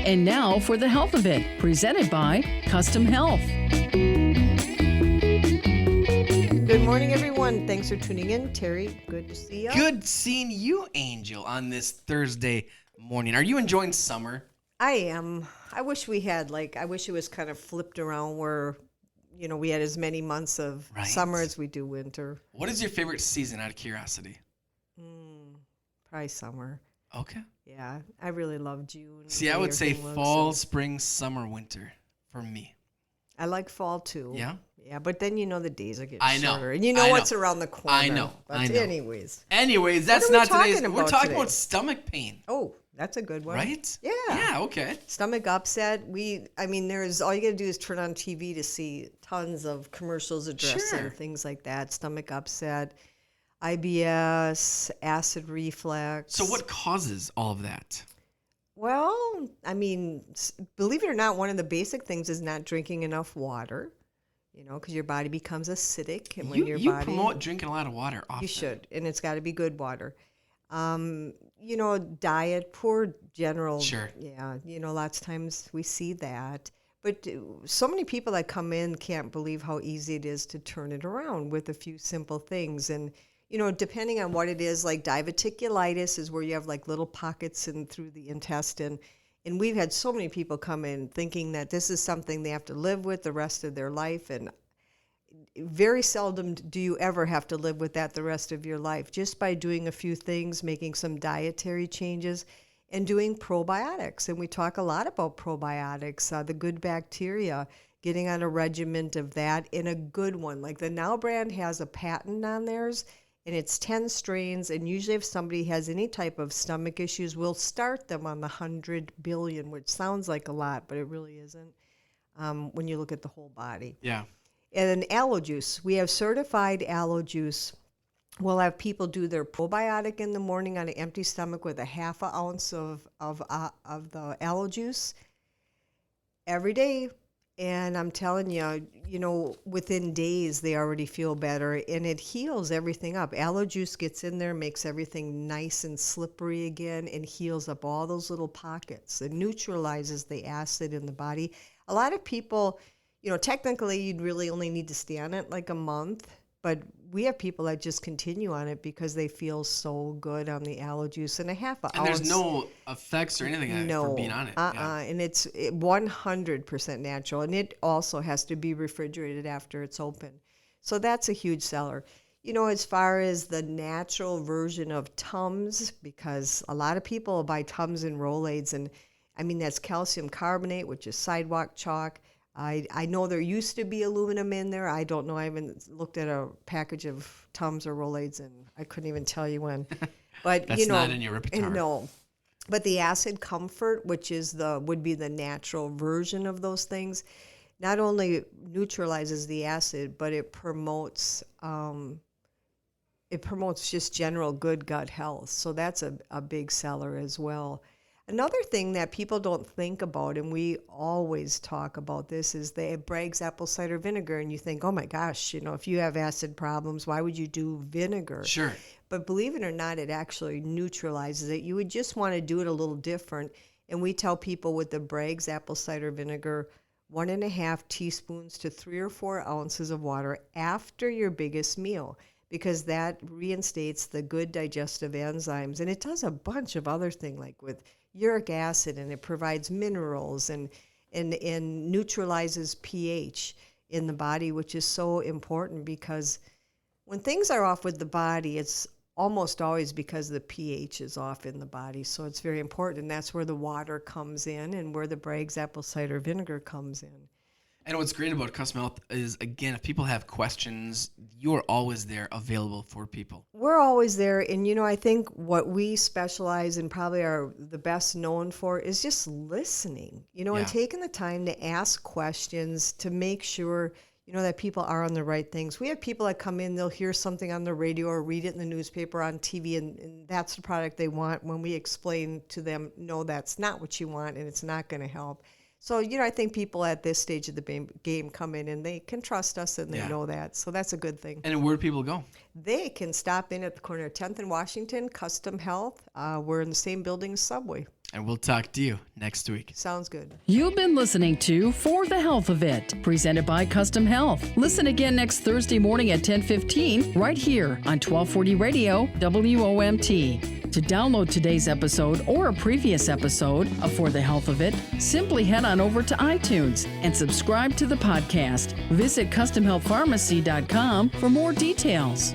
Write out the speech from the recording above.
And now for the health of it, presented by Custom Health. Good morning, everyone. Thanks for tuning in. Terry, good to see you. Good seeing you, Angel, on this Thursday morning. Are you enjoying summer? I am. I wish we had, I wish it was kind of flipped around where, we had as many months of Right. summer as we do winter. What is your favorite season, out of curiosity? Probably summer. Okay. Yeah, I really love June. See, the I way would say everything looks, fall, and spring, summer, winter for me. I like fall too. Yeah? Yeah, but then the days are getting I know. shorter. And I what's know. around the corner. I know. But I know. anyways. Anyways, that's are we not today's. talking We're about talking today? about stomach pain, Oh, that's a good one. right? Yeah. Yeah, okay. Stomach upset. There's all you gotta do is turn on TV to see tons of commercials addressing Sure. things like that. Stomach upset, IBS, acid reflux. So what causes all of that? Well, believe it or not, one of the basic things is not drinking enough water. Because your body becomes acidic, and when your You body promote drinking a lot of water often. you should, and it's got to be good water. Diet, poor general. Sure. Yeah, lots of times we see that. But so many people that come in can't believe how easy it is to turn it around with a few simple things. And, depending on what it is, like diverticulitis is where you have like little pockets through the intestine. And we've had so many people come in thinking that this is something they have to live with the rest of their life. And very seldom do you ever have to live with that the rest of your life. Just by doing a few things, making some dietary changes, and doing probiotics. And we talk a lot about probiotics, the good bacteria, getting on a regimen of that, in a good one. Like the Now brand has a patent on theirs, and it's 10 strains. And usually if somebody has any type of stomach issues, we'll start them on the 100 billion, which sounds like a lot, but it really isn't when you look at the whole body. Yeah. And aloe juice. We have certified aloe juice. We'll have people do their probiotic in the morning on an empty stomach with a half an ounce of the aloe juice every day. And I'm telling you, within days they already feel better, and it heals everything up. Aloe juice gets in there, makes everything nice and slippery again, and heals up all those little pockets. It neutralizes the acid in the body. A lot of people, technically you'd really only need to stay on it like a month, but we have people that just continue on it because they feel so good on the aloe juice, and a half an And ounce. there's no effects or anything for being on it. Yeah. And it's 100% natural, and it also has to be refrigerated after it's open. So that's a huge seller. As far as the natural version of Tums, because a lot of people buy Tums and Rolaids, and that's calcium carbonate, which is sidewalk chalk. I know there used to be aluminum in there. I don't know. I haven't looked at a package of Tums or Rolaids, and I couldn't even tell you when. But That's not in your repertoire. No. But the acid comfort, which would be the natural version of those things, not only neutralizes the acid, but it promotes just general good gut health. So that's a big seller as well. Another thing that people don't think about, and we always talk about this, is the Bragg's apple cider vinegar. And you think, oh my gosh, if you have acid problems, why would you do vinegar? Sure. But believe it or not, it actually neutralizes it. You would just want to do it a little different. And we tell people with the Bragg's apple cider vinegar, 1.5 teaspoons to 3 or 4 ounces of water after your biggest meal, because that reinstates the good digestive enzymes. And it does a bunch of other things, like with uric acid, and it provides minerals and neutralizes pH in the body, which is so important, because when things are off with the body, it's almost always because the pH is off in the body. So it's very important, and that's where the water comes in, and where the Bragg's apple cider vinegar comes in. And what's great about Custom Health is, again, if people have questions, you're always there available for people. We're always there. And, I think what we specialize in, probably are the best known for, is just listening, and taking the time to ask questions to make sure, that people are on the right things. We have people that come in, they'll hear something on the radio or read it in the newspaper, on TV, and that's the product they want. When we explain to them, no, that's not what you want, and it's not going to help. So, I think people at this stage of the game come in and they can trust us, and they know that. So that's a good thing. And where do people go? They can stop in at the corner of 10th and Washington, Custom Health. We're in the same building as Subway. And we'll talk to you next week. Sounds good. You've been listening to For the Health of It, presented by Custom Health. Listen again next Thursday morning at 10:15 right here on 1240 Radio WOMT. To download today's episode or a previous episode of For the Health of It, simply head on over to iTunes and subscribe to the podcast. Visit CustomHealthPharmacy.com for more details.